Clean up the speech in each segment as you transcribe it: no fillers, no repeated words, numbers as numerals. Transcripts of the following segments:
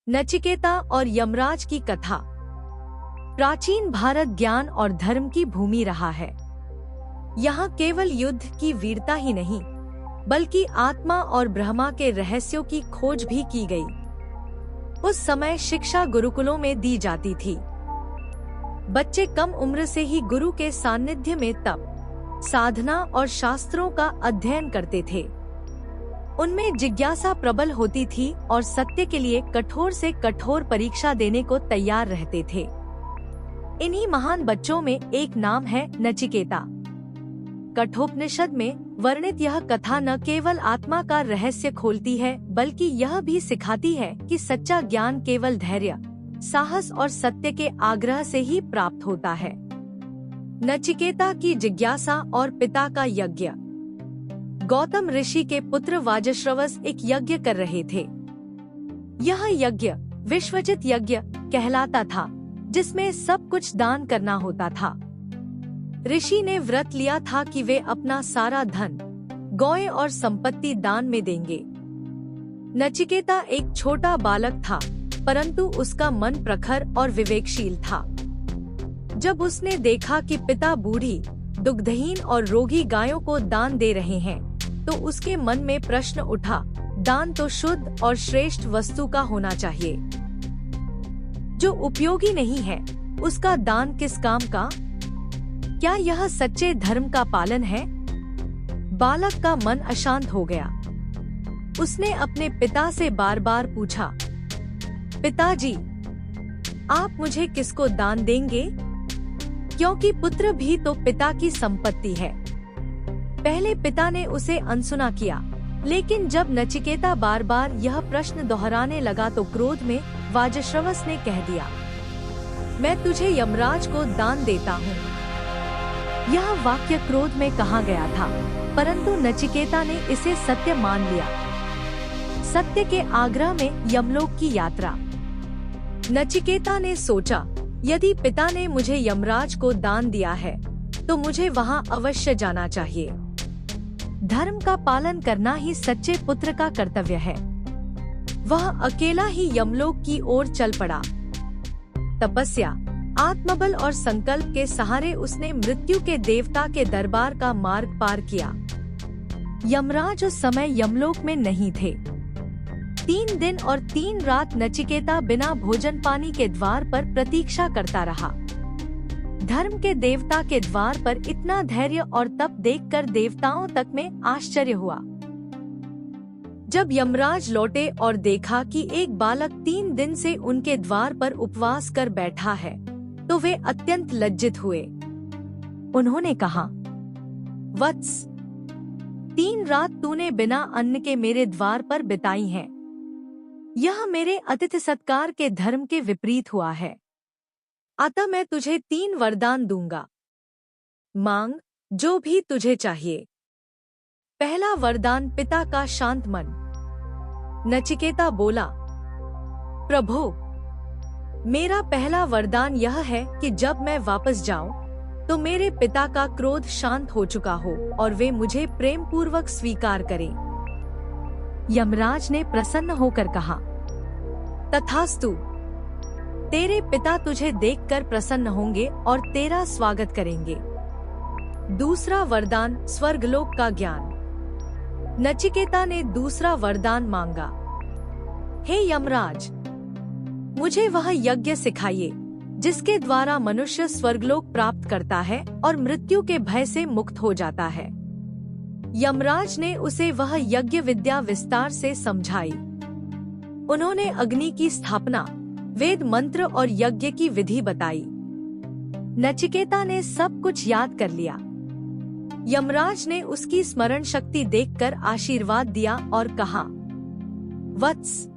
नचिकेता और यमराज की कथा। प्राचीन भारत ज्ञान और धर्म की भूमि रहा है। यहाँ केवल युद्ध की वीरता ही नहीं, बल्कि आत्मा और ब्रह्मा के रहस्यों की खोज भी की गई। उस समय शिक्षा गुरुकुलों में दी जाती थी। बच्चे कम उम्र से ही गुरु के सानिध्य में तप, साधना और शास्त्रों का अध्ययन करते थे। उनमें जिज्ञासा प्रबल होती थी और सत्य के लिए कठोर से कठोर परीक्षा देने को तैयार रहते थे। इन्हीं महान बच्चों में एक नाम है नचिकेता। कठोपनिषद में वर्णित यह कथा न केवल आत्मा का रहस्य खोलती है, बल्कि यह भी सिखाती है कि सच्चा ज्ञान केवल धैर्य, साहस और सत्य के आग्रह से ही प्राप्त होता है। नचिकेता की जिज्ञासा और पिता का यज्ञ। गौतम ऋषि के पुत्र वाजश्रवस एक यज्ञ कर रहे थे। यह यज्ञ विश्वजित यज्ञ कहलाता था, जिसमें सब कुछ दान करना होता था। ऋषि ने व्रत लिया था कि वे अपना सारा धन, गौएं और संपत्ति दान में देंगे। नचिकेता एक छोटा बालक था, परंतु उसका मन प्रखर और विवेकशील था। जब उसने देखा कि पिता बूढ़ी, दुग्धहीन और रोगी गायों को दान दे रहे हैं, तो उसके मन में प्रश्न उठा, दान तो शुद्ध और श्रेष्ठ वस्तु का होना चाहिए। जो उपयोगी नहीं है, उसका दान किस काम का? क्या यह सच्चे धर्म का पालन है? बालक का मन अशांत हो गया। उसने अपने पिता से बार बार पूछा, पिताजी, आप मुझे किसको दान देंगे? क्योंकि पुत्र भी तो पिता की संपत्ति है। पहले पिता ने उसे अनसुना किया, लेकिन जब नचिकेता बार बार यह प्रश्न दोहराने लगा तो क्रोध में वाजश्रवस ने कह दिया, मैं तुझे यमराज को दान देता हूँ। यह वाक्य क्रोध में कहा गया था, परंतु नचिकेता ने इसे सत्य मान लिया। सत्य के आग्रह में यमलोक की यात्रा। नचिकेता ने सोचा, यदि पिता ने मुझे यमराज को दान दिया है, तो मुझे वहाँ अवश्य जाना चाहिए। धर्म का पालन करना ही सच्चे पुत्र का कर्तव्य है। वह अकेला ही यमलोक की ओर चल पड़ा। तपस्या, आत्मबल और संकल्प के सहारे उसने मृत्यु के देवता के दरबार का मार्ग पार किया। यमराज उस समय यमलोक में नहीं थे। 3 दिन और 3 रात नचिकेता बिना भोजन पानी के द्वार पर प्रतीक्षा करता रहा। धर्म के देवता के द्वार पर इतना धैर्य और तप देखकर देवताओं तक में आश्चर्य हुआ। जब यमराज लौटे और देखा कि एक बालक 3 दिन से उनके द्वार पर उपवास कर बैठा है, तो वे अत्यंत लज्जित हुए। उन्होंने कहा, वत्स, 3 रात तूने बिना अन्न के मेरे द्वार पर बिताई हैं। यह मेरे अतिथि सत्कार के धर्म के विपरीत हुआ है। अतः मैं तुझे 3 वरदान दूंगा। मांग जो भी तुझे चाहिए। पहला वरदान, पिता का शांत मन। नचिकेता बोला, प्रभु, मेरा पहला वरदान यह है कि जब मैं वापस जाऊं, तो मेरे पिता का क्रोध शांत हो चुका हो और वे मुझे प्रेम पूर्वक स्वीकार करें। यमराज ने प्रसन्न होकर कहा, तथास्तु। तेरे पिता तुझे देखकर प्रसन्न होंगे और तेरा स्वागत करेंगे। दूसरा वरदान, स्वर्गलोक का ज्ञान। नचिकेता ने दूसरा वरदान मांगा, हे यमराज, मुझे वह यज्ञ सिखाइए जिसके द्वारा मनुष्य स्वर्गलोक प्राप्त करता है और मृत्यु के भय से मुक्त हो जाता है। यमराज ने उसे वह यज्ञ विद्या विस्तार से समझाई। उन्होंने अग्नि की स्थापना, वेद मंत्र और यज्ञ की विधि बताई। नचिकेता ने सब कुछ याद कर लिया। यमराज ने उसकी स्मरण शक्ति देखकर आशीर्वाद दिया और कहा, वत्स,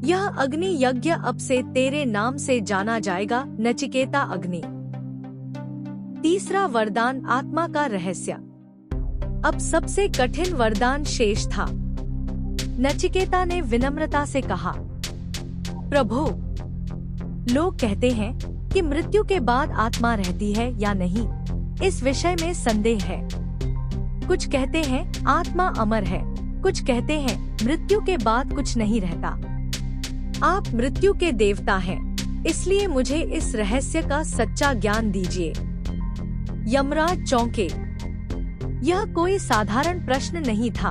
यह अग्नि यज्ञ अब से तेरे नाम से जाना जाएगा, नचिकेता अग्नि। तीसरा वरदान, आत्मा का रहस्य। अब सबसे कठिन वरदान शेष था। नचिकेता ने विनम्रता से कहा, प्रभु, लोग कहते हैं कि मृत्यु के बाद आत्मा रहती है या नहीं, इस विषय में संदेह है। कुछ कहते हैं आत्मा अमर है, कुछ कहते हैं मृत्यु के बाद कुछ नहीं रहता। आप मृत्यु के देवता हैं, इसलिए मुझे इस रहस्य का सच्चा ज्ञान दीजिए। यमराज चौंके। यह कोई साधारण प्रश्न नहीं था।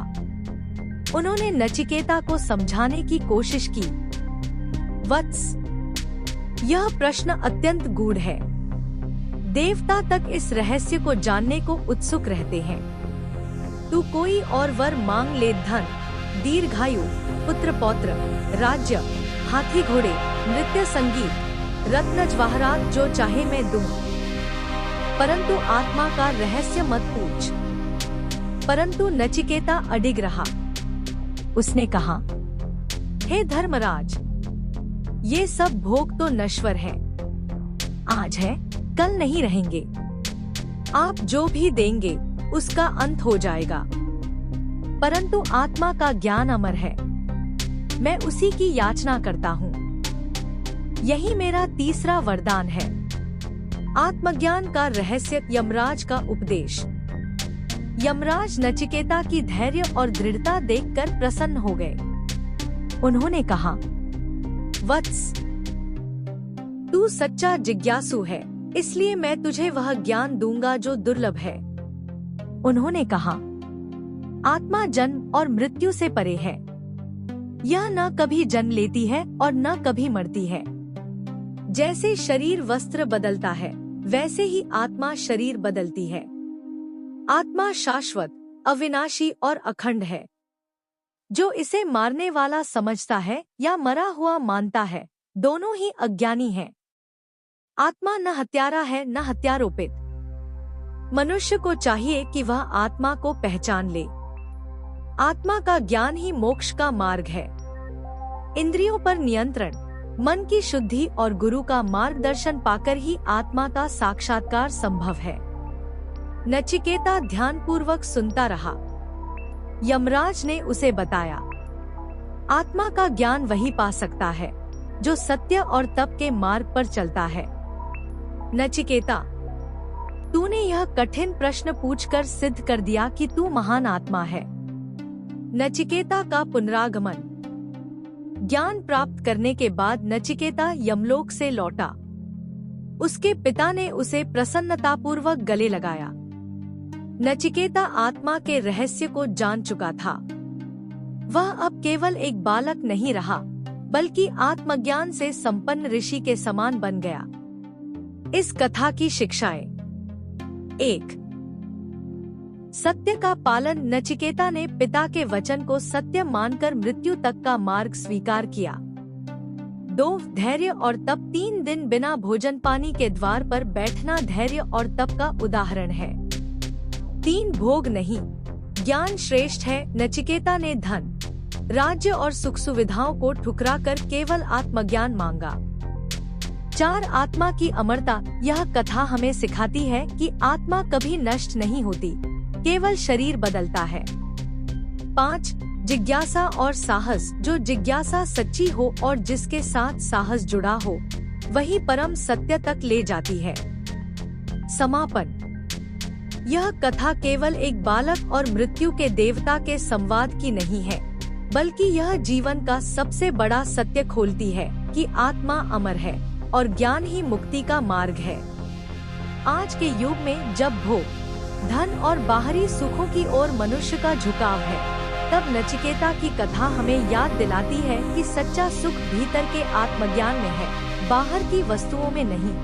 उन्होंने नचिकेता को समझाने की कोशिश की। वत्स, यह प्रश्न अत्यंत गूढ़ है। देवता तक इस रहस्य को जानने को उत्सुक रहते हैं। तू कोई और वर मांग ले, धन, दीर्घायु, पुत्र पौत्र, राज्य, हाथी घोड़े, नृत्य संगीत, रत्न जवाहरात, जो चाहे मैं दूं, परंतु आत्मा का रहस्य मत पूछ। परंतु नचिकेता अडिग रहा। उसने कहा, हे धर्मराज, ये सब भोग तो नश्वर है, आज है कल नहीं रहेंगे। आप जो भी देंगे उसका अंत हो जाएगा, परंतु आत्मा का ज्ञान अमर है। मैं उसी की याचना करता हूँ। यही मेरा तीसरा वरदान है, आत्मज्ञान का रहस्य, यमराज का उपदेश। यमराज नचिकेता की धैर्य और दृढ़ता देखकर प्रसन्न हो गए। उन्होंने कहा, वत्स, तू सच्चा जिज्ञासु है, इसलिए मैं तुझे वह ज्ञान दूंगा जो दुर्लभ है। उन्होंने कहा, आत्मा जन्म और मृत्यु से परे है। यह न कभी जन्म लेती है और न कभी मरती है। जैसे शरीर वस्त्र बदलता है, वैसे ही आत्मा शरीर बदलती है। आत्मा शाश्वत, अविनाशी और अखंड है। जो इसे मारने वाला समझता है या मरा हुआ मानता है, दोनों ही अज्ञानी हैं। आत्मा न हत्यारा है न हत्यारोपित। मनुष्य को चाहिए कि वह आत्मा को पहचान ले। आत्मा का ज्ञान ही मोक्ष का मार्ग है। इंद्रियों पर नियंत्रण, मन की शुद्धि और गुरु का मार्गदर्शन पाकर ही आत्मा का साक्षात्कार संभव है। नचिकेता ध्यानपूर्वक सुनता रहा। यमराज ने उसे बताया, आत्मा का ज्ञान वही पा सकता है जो सत्य और तप के मार्ग पर चलता है। नचिकेता, तूने यह कठिन प्रश्न पूछकर सिद्ध कर दिया कि तू महान आत्मा है। नचिकेता का पुनरागमन। ज्ञान प्राप्त करने के बाद नचिकेता यमलोक से लौटा। उसके पिता ने उसे प्रसन्नतापूर्वक गले लगाया। नचिकेता आत्मा के रहस्य को जान चुका था। वह अब केवल एक बालक नहीं रहा, बल्कि आत्मज्ञान से संपन्न ऋषि के समान बन गया। इस कथा की शिक्षाएं। 1. सत्य का पालन। नचिकेता ने पिता के वचन को सत्य मानकर मृत्यु तक का मार्ग स्वीकार किया। 2. धैर्य और तप। 3 दिन बिना भोजन पानी के द्वार पर बैठना धैर्य और तप का उदाहरण है। 3. भोग नहीं, ज्ञान श्रेष्ठ है। नचिकेता ने धन, राज्य और सुख सुविधाओं को ठुकराकर केवल आत्मज्ञान मांगा। 4. आत्मा की अमरता। यह कथा हमें सिखाती है कि आत्मा कभी नष्ट नहीं होती, केवल शरीर बदलता है। 5. जिज्ञासा और साहस। जो जिज्ञासा सच्ची हो और जिसके साथ साहस जुड़ा हो, वही परम सत्य तक ले जाती है। समापन। यह कथा केवल एक बालक और मृत्यु के देवता के संवाद की नहीं है, बल्कि यह जीवन का सबसे बड़ा सत्य खोलती है कि आत्मा अमर है और ज्ञान ही मुक्ति का मार्ग है। आज के युग में जब भोग, धन और बाहरी सुखों की ओर मनुष्य का झुकाव है, तब नचिकेता की कथा हमें याद दिलाती है कि सच्चा सुख भीतर के आत्मज्ञान में है, बाहर की वस्तुओं में नहीं।